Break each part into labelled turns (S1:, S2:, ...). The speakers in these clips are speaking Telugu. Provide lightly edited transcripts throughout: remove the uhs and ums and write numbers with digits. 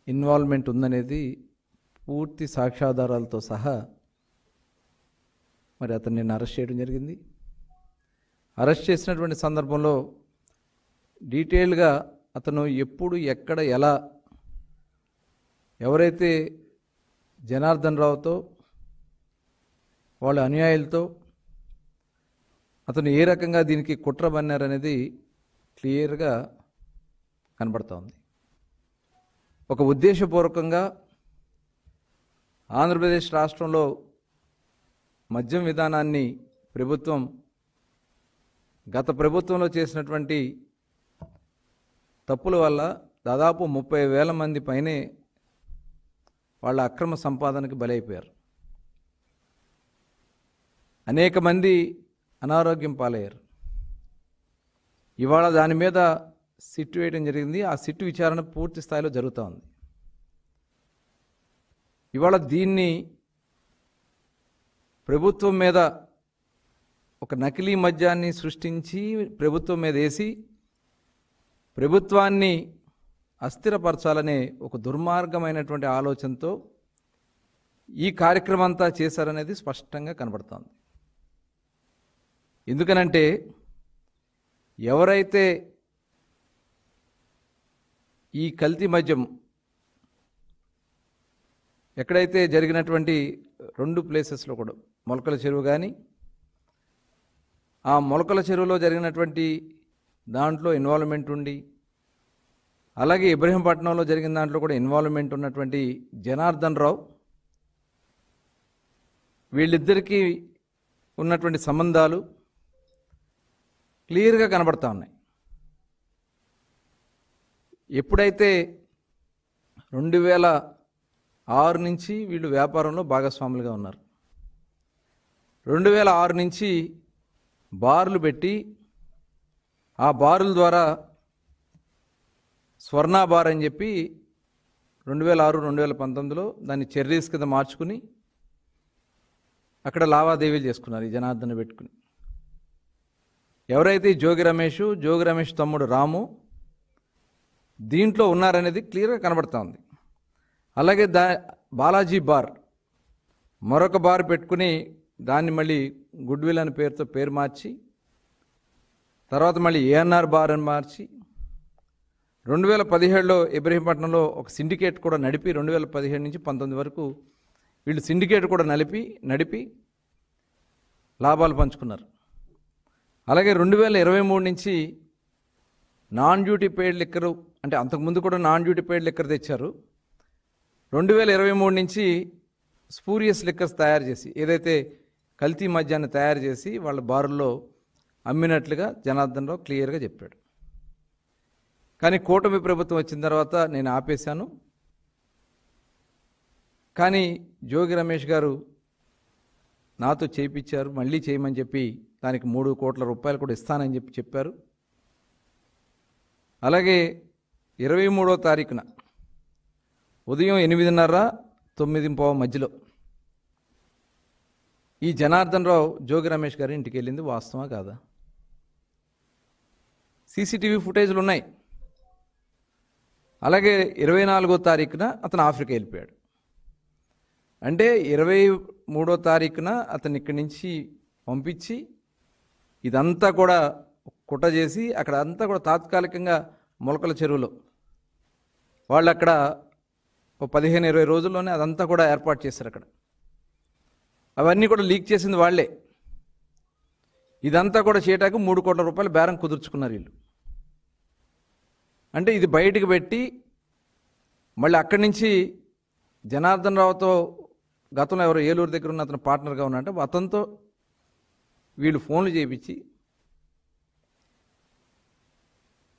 S1: ఇన్వాల్వ్మెంట్ ఉందనేది పూర్తి సాక్ష్యాధారాలతో సహా మరి అతన్ని నేను అరెస్ట్ చేయడం జరిగింది. అరెస్ట్ చేసినటువంటి సందర్భంలో డీటెయిల్గా అతను ఎప్పుడు ఎక్కడ ఎలా ఎవరైతే జనార్దన్ రావుతో వాళ్ళ అనుయాయులతో అతను ఏ రకంగా దీనికి కుట్ర పన్నారనేది క్లియర్గా కనబడుతూ ఉంది. ఒక ఉద్దేశపూర్వకంగా ఆంధ్రప్రదేశ్ రాష్ట్రంలో మద్యం విధానాన్ని ప్రభుత్వం గత ప్రభుత్వంలో చేసినటువంటి తప్పుల వల్ల దాదాపు 30,000 మంది పైనే వాళ్ళ అక్రమ సంపాదనకు బలైపోయారు. అనేక మంది అనారోగ్యం పాలయ్యారు. ఇవాళ దాని మీద సిట్టు వేయడం జరిగింది. ఆ సిట్టు విచారణ పూర్తి స్థాయిలో జరుగుతూ ఉంది. ఇవాళ దీన్ని ప్రభుత్వం మీద ఒక నకిలీ మద్యాన్ని సృష్టించి ప్రభుత్వం మీద వేసి ప్రభుత్వాన్ని అస్థిరపరచాలనే ఒక దుర్మార్గమైనటువంటి ఆలోచనతో ఈ కార్యక్రమం అంతా చేశారనేది స్పష్టంగా కనబడుతోంది. ఎందుకనంటే ఎవరైతే ఈ కల్తీ మద్యం ఎక్కడైతే జరిగినటువంటి 2 ప్లేసెస్లో కూడా మొలకల చెరువు కానీ ఆ మొలకల చెరువులో జరిగినటువంటి దాంట్లో ఇన్వాల్వ్మెంట్ ఉండి అలాగే ఇబ్రహీంపట్నంలో జరిగిన దాంట్లో కూడా ఇన్వాల్వ్మెంట్ ఉన్నటువంటి జనార్దన్ రావు వీళ్ళిద్దరికీ ఉన్నటువంటి సంబంధాలు క్లియర్గా కనబడతా ఉన్నాయి. ఎప్పుడైతే 2006 నుంచి వీళ్ళు వ్యాపారంలో భాగస్వాములుగా ఉన్నారు. 2006 నుంచి బార్లు పెట్టి ఆ బారుల ద్వారా స్వర్ణ బార్ అని చెప్పి 2006-2019లో దాన్ని చెర్రీస్ కింద మార్చుకుని అక్కడ లావాదేవీలు చేసుకున్నారు ఈ జనార్దన్ పెట్టుకుని. ఎవరైతే జోగి రమేష్ తమ్ముడు రాము దీంట్లో ఉన్నారనేది క్లియర్గా కనబడతా ఉంది. అలాగే బాలాజీ బార్ మరొక బార్ పెట్టుకుని దాన్ని మళ్ళీ గుడ్విల్ అనే పేరుతో పేరు మార్చి తర్వాత మళ్ళీ ఏఎన్ఆర్ బార్ అని మార్చి 2017లో ఇబ్రహీంపట్నంలో ఒక సిండికేట్ కూడా నడిపి 2017 నుంచి 19 వరకు వీళ్ళు సిండికేట్ కూడా నడిపి లాభాలు పంచుకున్నారు. అలాగే 2023 నుంచి నాన్ డ్యూటీ పెయిడ్ లిక్కరు అంటే అంతకుముందు కూడా నాన్ డ్యూటీ పెయిడ్ లిక్కర్ తెచ్చారు. 2023 నుంచి స్పూరియస్ లిక్కర్స్ తయారు చేసి ఏదైతే కల్తీ మద్యాన్ని తయారు చేసి వాళ్ళ బారుల్లో అమ్మినట్లుగా జనార్దన్ రావు క్లియర్గా చెప్పాడు. కానీ కూటమి ప్రభుత్వం వచ్చిన తర్వాత నేను ఆపేశాను. కానీ జోగి రమేష్ గారు నాతో చేయించారు, మళ్ళీ చేయమని చెప్పి దానికి 3 కోట్ల రూపాయలు కూడా ఇస్తానని చెప్పారు. అలాగే 23వ తారీఖున ఉదయం 8:30-9:15 మధ్యలో ఈ జనార్దన్ రావు జోగి రమేష్ గారి ఇంటికి వెళ్ళింది వాస్తవా కాదా? సీసీటీవీ ఫుటేజ్లు ఉన్నాయి. అలాగే 24వ తారీఖున అతను ఆఫ్రికా వెళ్ళిపోయాడు. అంటే 23వ తారీఖున అతను ఇక్కడి నుంచి పంపించి ఇదంతా కూడా కుట్ర చేసి అక్కడ అంతా కూడా తాత్కాలికంగా మొలకల చెరువులో వాళ్ళు అక్కడ 15-20 రోజుల్లోనే అదంతా కూడా ఏర్పాటు చేశారు. అక్కడ అవన్నీ కూడా లీక్ చేసింది వాళ్లే. ఇదంతా కూడా చేయటానికి 3 కోట్ల రూపాయలు బేరం కుదుర్చుకున్నారు వీళ్ళు. అంటే ఇది బయటికి పెట్టి మళ్ళీ అక్కడి నుంచి జనార్దన్ రావుతో గతంలో ఎవరో ఏలూరు దగ్గర ఉన్న అతను పార్ట్నర్గా ఉన్నట్టు అతనితో వీళ్ళు ఫోన్లు చేయించి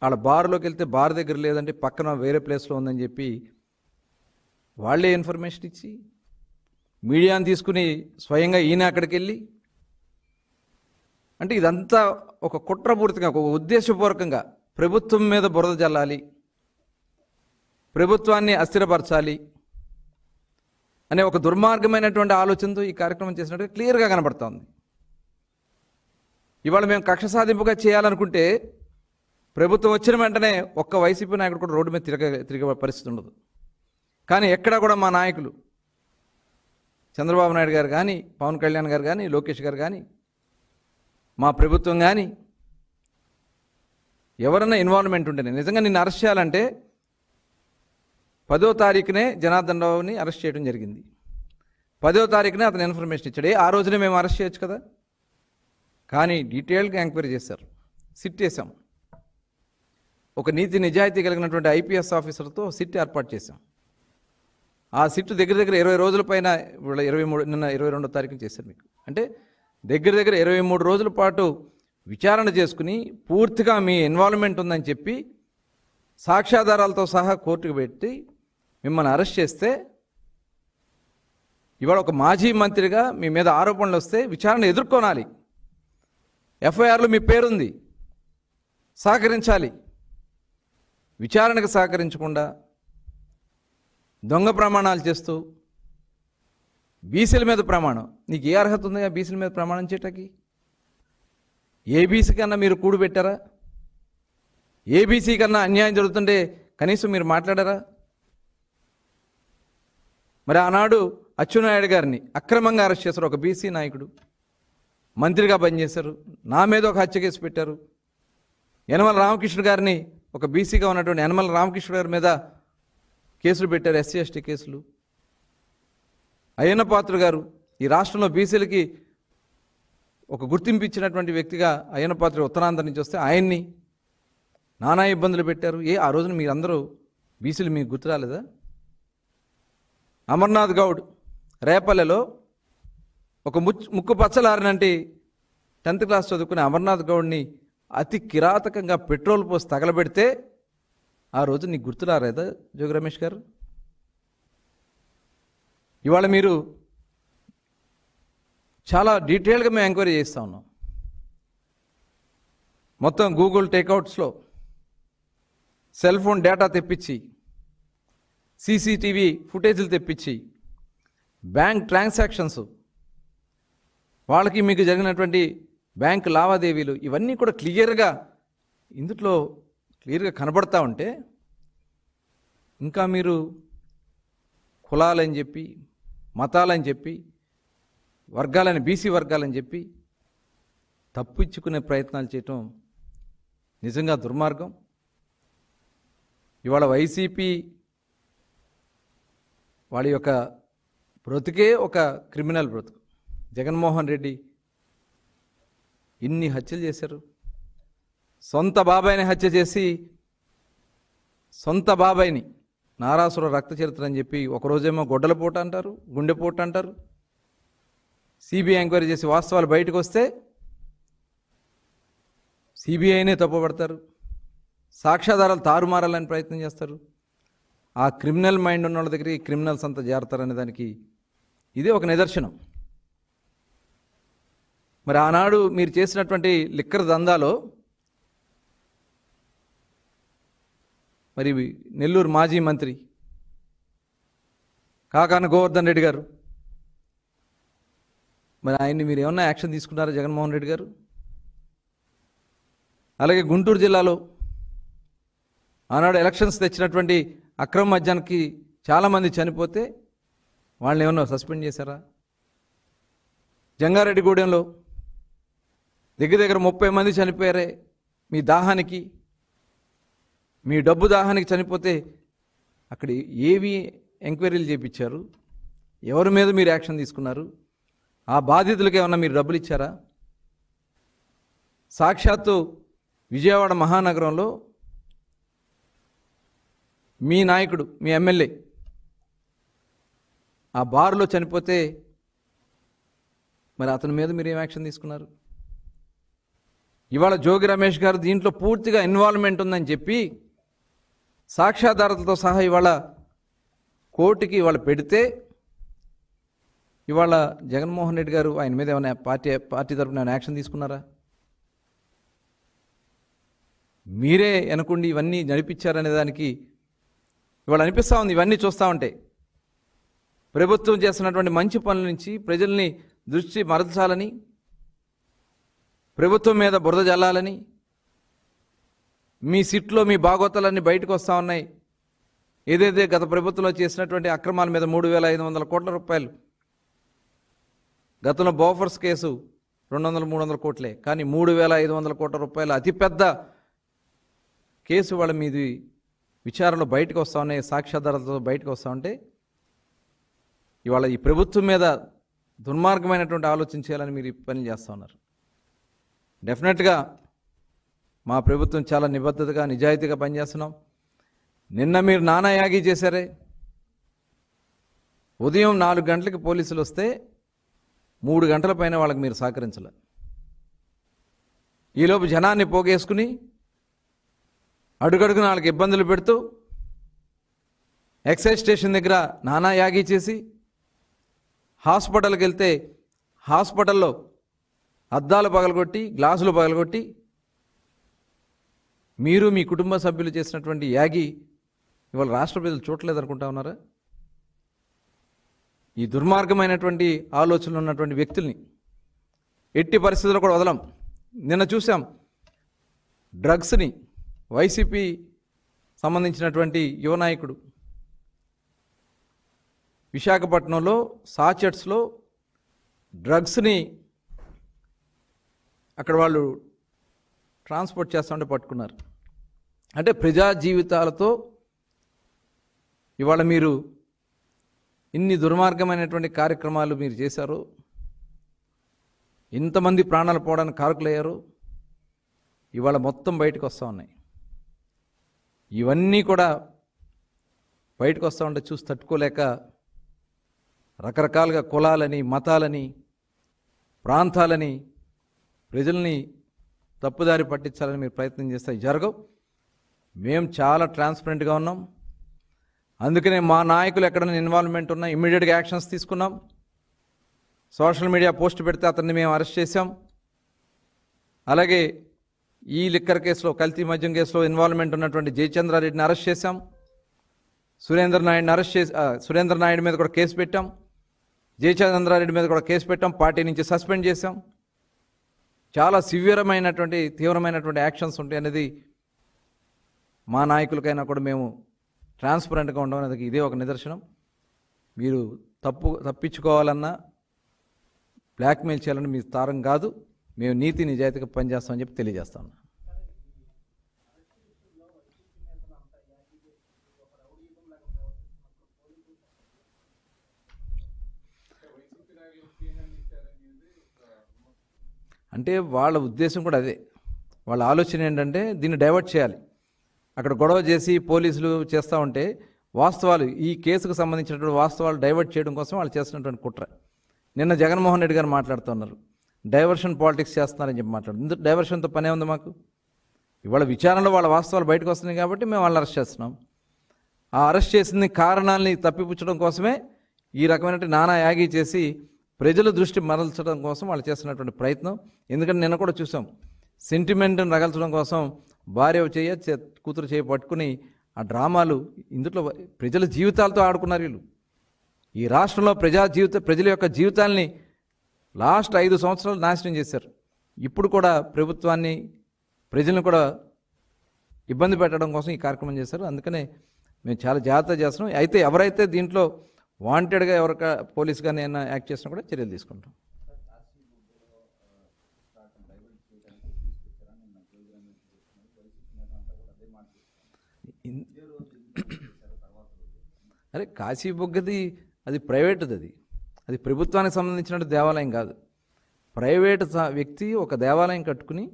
S1: వాళ్ళ బార్లోకి వెళ్తే బార్ దగ్గర లేదంటే పక్కన వేరే ప్లేస్లో ఉందని చెప్పి వాళ్ళే ఇన్ఫర్మేషన్ ఇచ్చి మీడియాని తీసుకుని స్వయంగా ఈయన అక్కడికి వెళ్ళి అంటే ఇదంతా ఒక కుట్రపూరితంగా ఒక ఉద్దేశపూర్వకంగా ప్రభుత్వం మీద బురద జల్లాలి, ప్రభుత్వాన్ని అస్థిరపరచాలి అనే ఒక దుర్మార్గమైనటువంటి ఆలోచనతో ఈ కార్యక్రమం చేసినట్టు క్లియర్గా కనబడుతోంది. ఇవాళ మేము కక్ష సాధింపుగా చేయాలనుకుంటే ప్రభుత్వం వచ్చిన వెంటనే ఒక్క వైసీపీ నాయకుడు కూడా రోడ్డు మీద తిరిగే పరిస్థితి ఉండదు. కానీ ఎక్కడా కూడా మా నాయకులు చంద్రబాబు నాయుడు గారు కానీ, పవన్ కళ్యాణ్ గారు కానీ, లోకేష్ గారు కానీ, మా ప్రభుత్వం కానీ ఎవరన్నా ఇన్వాల్వ్మెంట్ ఉంటేనే నిజంగా నిన్ను అరెస్ట్ చేయాలంటే 10వ తారీఖునే జనార్దన్ రావుని అరెస్ట్ చేయడం జరిగింది. 10వ తారీఖునే అతను ఇన్ఫర్మేషన్ ఇచ్చాడు. ఆ రోజునే మేము అరెస్ట్ చేయొచ్చు కదా. కానీ డీటెయిల్గా ఎంక్వైరీ చేశారు, సిట్ వేసాం. ఒక నీతి నిజాయితీ కలిగినటువంటి ఐపీఎస్ ఆఫీసర్తో సిట్ ఏర్పాటు చేశాం. ఆ సిట్ దగ్గర 20 రోజుల పైన, 23 నిన్న 22వ తారీఖున చేశారు. మీకు అంటే దగ్గర 23 రోజుల పాటు విచారణ చేసుకుని పూర్తిగా మీ ఇన్వాల్వ్మెంట్ ఉందని చెప్పి సాక్ష్యాధారాలతో సహా కోర్టుకు పెట్టి మిమ్మల్ని అరెస్ట్ చేస్తే, ఇవాళ ఒక మాజీ మంత్రిగా మీ మీద ఆరోపణలు వస్తే విచారణ ఎదుర్కొనాలి. ఎఫ్ఐఆర్లో మీ పేరుంది, సహకరించాలి. విచారణకు సహకరించకుండా దొంగ ప్రమాణాలు చేస్తూ బీసీల మీద ప్రమాణం, నీకు ఏ అర్హత ఉందా బీసీల మీద ప్రమాణం చేయటానికి? ఏబీసీ కన్నా మీరు కూడు పెట్టారా? ఏబీసీ కన్నా అన్యాయం జరుగుతుంటే కనీసం మీరు మాట్లాడారా? మరి ఆనాడు అచ్చెన్నాయుడు గారిని అక్రమంగా అరెస్ట్ చేశారు. ఒక బీసీ నాయకుడు మంత్రిగా పనిచేశారు. నా మీద ఒక హత్య కేసు పెట్టారు. యనమల రామకృష్ణ గారిని, ఒక బీసీగా ఉన్నటువంటి యనమల రామకృష్ణ గారి మీద కేసులు పెట్టారు, ఎస్సీ ఎస్టీ కేసులు. అయ్యన్న పాత్రుడు గారు ఈ రాష్ట్రంలో బీసీలకి ఒక గుర్తింపు ఇచ్చినటువంటి వ్యక్తిగా అయ్యన్న పాత్రుడు ఉత్తరాంధ్ర నుంచి వస్తే ఆయన్ని నానా ఇబ్బందులు పెట్టారు. ఆ రోజున మీరందరూ బీసీలు మీకు గుర్తు రాలేదా? అమర్నాథ్ గౌడ్ రేపల్లెలో ఒక ముక్కు పచ్చలారినంటి 10th క్లాస్ చదువుకునే అమర్నాథ్ గౌడ్ని అతి కిరాతకంగా పెట్రోల్ పోసి తగలబెడితే ఆ రోజు నీకు గుర్తు రాలేదా జోగి రమేష్ గారు? ఇవాళ మీరు చాలా డీటెయిల్గా మేము ఎంక్వైరీ చేస్తూ ఉన్నాం. మొత్తం గూగుల్ టేక్అవుట్స్లో సెల్ ఫోన్ డేటా తెప్పించి, సీసీటీవీ ఫుటేజీలు తెప్పించి, బ్యాంక్ ట్రాన్సాక్షన్స్, వాళ్ళకి మీకు జరిగినటువంటి బ్యాంక్ లావాదేవీలు, ఇవన్నీ కూడా క్లియర్గా కనబడతా ఉంటే ఇంకా మీరు కులాలని చెప్పి, మతాలని చెప్పి, వర్గాలని, బీసీ వర్గాలని చెప్పి తప్పించుకునే ప్రయత్నాలు చేయటం నిజంగా దుర్మార్గం. ఇవాళ వైసీపీ వాళ్ళ యొక్క బ్రతుకే ఒక క్రిమినల్ బ్రతుకు. జగన్మోహన్ రెడ్డి ఇన్ని హత్యలు చేశారు. సొంత బాబాయిని హత్య చేసి, సొంత బాబాయిని నారాసుర రక్త చరిత్ర అని చెప్పి ఒకరోజేమో గొడ్డలపోటు అంటారు, గుండెపోటు అంటారు. సిబిఐ ఎంక్వైరీ చేసి వాస్తవాలు బయటకు వస్తే సిబిఐనే తప్పుపడతారు. సాక్ష్యాధారాలు తారుమారాలని ప్రయత్నం చేస్తారు. ఆ క్రిమినల్ మైండ్ ఉన్న వాళ్ళ దగ్గర ఈ క్రిమినల్స్ అంతా చేరతారనే దానికి ఇదే ఒక నిదర్శనం. మరి ఆనాడు మీరు చేసినటువంటి లిక్కర్ దందాలో మరి నెల్లూరు మాజీ మంత్రి కాకాన గోవర్ధన్ రెడ్డి గారు, మరి ఆయన్ని మీరు ఏమన్నా యాక్షన్ తీసుకున్నారా జగన్మోహన్ రెడ్డి గారు? అలాగే గుంటూరు జిల్లాలో ఆనాడు ఎలక్షన్స్ తెచ్చినటువంటి అక్రమ మద్యానికి చాలామంది చనిపోతే వాళ్ళని ఏమన్నా సస్పెండ్ చేశారా? జంగారెడ్డిగూడెంలో దగ్గర 30 మంది చనిపోయారే మీ దాహానికి, మీ డబ్బు దాహానికి చనిపోతే అక్కడ ఏవి ఎంక్వైరీలు చేయించారు? ఎవరి మీద మీరు యాక్షన్ తీసుకున్నారు? ఆ బాధితులకు ఏమన్నా మీరు డబ్బులు ఇచ్చారా? సాక్షాత్తు విజయవాడ మహానగరంలో మీ నాయకుడు, మీ ఎమ్మెల్యే ఆ బారులో చనిపోతే మరి అతని మీద మీరు ఏం యాక్షన్ తీసుకున్నారు? ఇవాళ జోగి రమేష్ గారు దీంట్లో పూర్తిగా ఇన్వాల్వ్మెంట్ ఉందని చెప్పి సాక్ష్యాధారాలతో సహా ఇవాళ కోర్టుకి ఇవాళ పెడితే, ఇవాళ జగన్మోహన్ రెడ్డి గారు ఆయన మీద ఏమైనా పార్టీ తరఫున ఏమైనా యాక్షన్ తీసుకున్నారా? మీరే అనుకోండి ఇవన్నీ నడిపించారనే దానికి ఇవాళ అనిపిస్తూ ఉంది. ఇవన్నీ చూస్తూ ఉంటే ప్రభుత్వం చేస్తున్నటువంటి మంచి పనుల నుంచి ప్రజల్ని దృష్టి మరల్చాలని, ప్రభుత్వం మీద బురద జల్లాలని, మీ సిట్లో మీ బాగోతాలన్నీ బయటకు వస్తూ ఉన్నాయి. ఏదైతే గత ప్రభుత్వంలో చేసినటువంటి అక్రమాల మీద 3,500 కోట్ల రూపాయలు, గతంలో బోఫర్స్ కేసు 200-300 కోట్లే, కానీ 3,500 కోట్ల రూపాయలు అతిపెద్ద కేసు వాళ్ళ మీది విచారణలో బయటకు వస్తూ ఉన్నాయి, సాక్ష్యాధారాలతో బయటకు వస్తూ ఉంటే ఇవాళ ఈ ప్రభుత్వం మీద దుర్మార్గమైనటువంటి ఆలోచన చేయాలని మీరు ఈ పని చేస్తూ ఉన్నారు. డెఫినెట్గా మా ప్రభుత్వం చాలా నిబద్ధతగా నిజాయితీగా పనిచేస్తున్నాం. నిన్న మీరు నానాయాగి చేశారే, ఉదయం 4 గంటలకి పోలీసులు వస్తే 3 గంటల పైన వాళ్ళకి మీరు సహకరించలే. ఈలోపు జనాన్ని పోగేసుకుని అడుగడుగున వాళ్ళకి ఇబ్బందులు పెడుతూ ఎక్సైజ్ స్టేషన్ దగ్గర నానాయాగి చేసి హాస్పిటల్కి వెళ్తే హాస్పిటల్లో అద్దాలు పగలగొట్టి గ్లాసులు పగలగొట్టి మీరు మీ కుటుంబ సభ్యులు చేసినటువంటి యాగి ఇవాళ రాష్ట్ర ప్రజలు చూడలేదు అనుకుంటా ఉన్నారా? ఈ దుర్మార్గమైనటువంటి ఆలోచనలు ఉన్నటువంటి వ్యక్తుల్ని ఎట్టి పరిస్థితుల్లో కూడా వదలం. నిన్న చూసాం డ్రగ్స్ని, వైసీపీ సంబంధించినటువంటి యువ నాయకుడు విశాఖపట్నంలో సాచెట్స్లో డ్రగ్స్ని అక్కడ వాళ్ళు ట్రాన్స్పోర్ట్ చేస్తుంటే పట్టుకున్నారు. అంటే ప్రజా జీవితాలతో ఇవాళ మీరు ఇన్ని దుర్మార్గమైనటువంటి కార్యక్రమాలు మీరు చేశారు, ఇంతమంది ప్రాణాలు పోవడానికి కారకులయ్యారు, ఇవాళ మొత్తం బయటకు వస్తూ ఉన్నాయి. ఇవన్నీ కూడా బయటకు వస్తూ ఉంటే చూసి తట్టుకోలేక రకరకాలుగా కులాలని, మతాలని, ప్రాంతాలని, ప్రజల్ని తప్పుదారి పట్టించాలని మీరు ప్రయత్నం చేస్తే జరగవు. మేము చాలా ట్రాన్స్పరెంట్గా ఉన్నాం. అందుకనే మా నాయకులు ఎక్కడైనా ఇన్వాల్వ్మెంట్ ఉన్నా ఇమ్మీడియట్గా యాక్షన్స్ తీసుకున్నాం. సోషల్ మీడియా పోస్ట్ పెడితే అతన్ని మేము అరెస్ట్ చేశాం. అలాగే ఈ లిక్కర్ కేసులో, కల్తీ మద్యం కేసులో ఇన్వాల్వ్మెంట్ ఉన్నటువంటి జయచంద్రారెడ్డిని అరెస్ట్ చేశాం. సురేంద్ర నాయుడు మీద కూడా కేసు పెట్టాం. జయచంద్రారెడ్డి మీద కూడా కేసు పెట్టాం. పార్టీ నుంచి సస్పెండ్ చేశాం. చాలా సివియరమైనటువంటి తీవ్రమైనటువంటి యాక్షన్స్ ఉంటాయి అనేది మా నాయకులకైనా కూడా మేము ట్రాన్స్పరెంట్గా ఉండడం అనేది ఇదే ఒక నిదర్శనం. మీరు తప్పించుకోవాలన్నా బ్లాక్మెయిల్ చేయాలని మీ తారం కాదు. మేము నీతి నిజాయితీగా పనిచేస్తామని చెప్పి తెలియజేస్తా ఉన్నా. అంటే వాళ్ళ ఉద్దేశం కూడా అదే. వాళ్ళ ఆలోచన ఏంటంటే దీన్ని డైవర్ట్ చేయాలి. అక్కడ గొడవ చేసి పోలీసులు చేస్తూ ఉంటే వాస్తవాలు, ఈ కేసుకు సంబంధించినటువంటి వాస్తవాలు డైవర్ట్ చేయడం కోసం వాళ్ళు చేస్తున్నటువంటి కుట్ర. నిన్న జగన్మోహన్ రెడ్డి గారు మాట్లాడుతున్నారు, డైవర్షన్ పాలిటిక్స్ చేస్తున్నారని చెప్పి మాట్లాడు. ఇందుకు డైవర్షన్తో పనే ఉంది మాకు. ఇవాళ విచారణలో వాళ్ళ వాస్తవాలు బయటకు వస్తున్నాయి కాబట్టి మేము వాళ్ళని అరెస్ట్ చేస్తున్నాం. ఆ అరెస్ట్ చేసిన కారణాలని తప్పిపుచ్చడం కోసమే ఈ రకమైనటువంటి నానా యాగి చేసి ప్రజల దృష్టి మరల్చడం కోసం వాళ్ళు చేస్తున్నటువంటి ప్రయత్నం. ఎందుకంటే నిన్న కూడా చూసాం, సెంటిమెంట్ని రగల్చడం కోసం భార్య కూతురు చేయి పట్టుకుని ఆ డ్రామాలు, ఇందులో ప్రజల జీవితాలతో ఆడుకున్నారు వీళ్ళు. ఈ రాష్ట్రంలో ప్రజల యొక్క జీవితాల్ని లాస్ట్ 5 సంవత్సరాలు నాశనం చేశారు. ఇప్పుడు కూడా ప్రభుత్వాన్ని, ప్రజలను కూడా ఇబ్బంది పెట్టడం కోసం ఈ కార్యక్రమం చేశారు. అందుకనే మేము చాలా జాగ్రత్త చేస్తున్నాం. అయితే ఎవరైతే దీంట్లో వాంటెడ్గా ఎవరిక పోలీస్ కానీ ఏమైనా యాక్ట్ చేసినా కూడా చర్యలు తీసుకుంటాం. అరే కాశీబుగ్గది అది ప్రైవేటుది, అది ప్రభుత్వానికి సంబంధించిన దేవాలయం కాదు. ప్రైవేటు వ్యక్తి ఒక దేవాలయం కట్టుకుని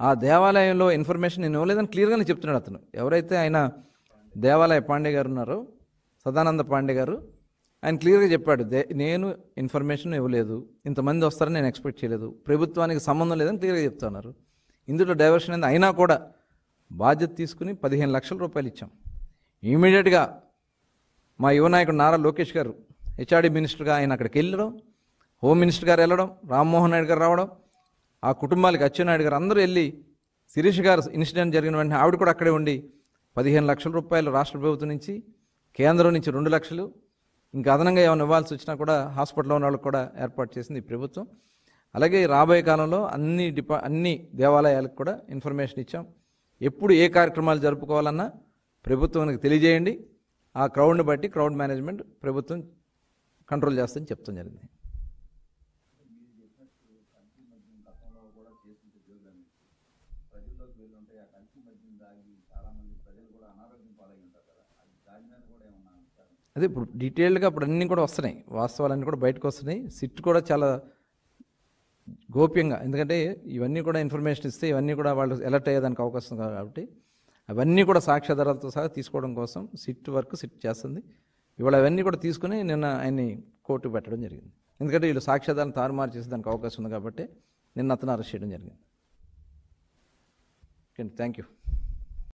S1: ఆ దేవాలయంలో ఇన్ఫర్మేషన్ నేను ఇవ్వలేదని క్లియర్గానే చెప్తున్నాడు అతను. ఎవరైతే ఆయన దేవాలయ పాండే గారు ఉన్నారో, సదానంద పాండే గారు, ఆయన క్లియర్గా చెప్పాడు, నేను ఇన్ఫర్మేషన్ ఇవ్వలేదు, ఇంతమంది వస్తారని నేను ఎక్స్పెక్ట్ చేయలేదు, ప్రభుత్వానికి సంబంధం లేదని క్లియర్గా చెప్తున్నారు. ఇందులో డైవర్షన్ అయింది. అయినా కూడా బాధ్యత తీసుకుని 15 లక్షల రూపాయలు ఇచ్చాం. ఇమీడియట్గా మా యువ నాయకుడు నారా లోకేష్ గారు హెచ్ఆర్డీ మినిస్టర్గా ఆయన అక్కడికి వెళ్ళడం, హోమ్ మినిస్టర్ గారు వెళ్ళడం, రామ్మోహన్ నాయుడు గారు రావడం, ఆ కుటుంబాలకి అచ్చెన్నాయుడు గారు అందరూ వెళ్ళి, శిరీష్ గారు ఇన్సిడెంట్ జరిగిన వెంటనే ఆవిడ కూడా అక్కడే ఉండి 15 లక్షల రూపాయలు రాష్ట్ర ప్రభుత్వం నుంచి, కేంద్రం నుంచి 2 లక్షలు, ఇంకా అదనంగా ఏమైనా ఇవ్వాల్సి వచ్చినా కూడా హాస్పిటల్లో ఉన్న వాళ్ళకి కూడా ఏర్పాటు చేసింది ఈ ప్రభుత్వం. అలాగే రాబోయే కాలంలో అన్ని దేవాలయాలకు కూడా ఇన్ఫర్మేషన్ ఇచ్చాం. ఎప్పుడు ఏ కార్యక్రమాలు జరుపుకోవాలన్నా ప్రభుత్వానికి తెలియజేయండి, ఆ క్రౌడ్ని బట్టి క్రౌడ్ మేనేజ్మెంట్ ప్రభుత్వం కంట్రోల్ చేస్తుందని చెప్తాం జరిగింది. అదే ఇప్పుడు డీటెయిల్డ్గా ఇప్పుడు అన్నీ కూడా వస్తున్నాయి, వాస్తవాలన్నీ కూడా బయటకు వస్తున్నాయి. సిట్ కూడా చాలా గోప్యంగా, ఎందుకంటే ఇవన్నీ కూడా ఇన్ఫర్మేషన్ ఇస్తే ఇవన్నీ కూడా వాళ్ళు అలర్ట్ అయ్యేదానికి అవకాశం ఉంది కాబట్టి అవన్నీ కూడా సాక్ష్యాధారాలతో సహా తీసుకోవడం కోసం సిట్ చేస్తుంది. ఇవాళ అవన్నీ కూడా తీసుకుని నిన్న ఆయన్ని కోర్టుకు పెట్టడం జరిగింది. ఎందుకంటే వీళ్ళు సాక్ష్యాధారాలను తారుమారు చేసేదానికి అవకాశం ఉంది కాబట్టి నిన్న అతను అరెస్ట్ చేయడం జరిగింది. Okay, thank you.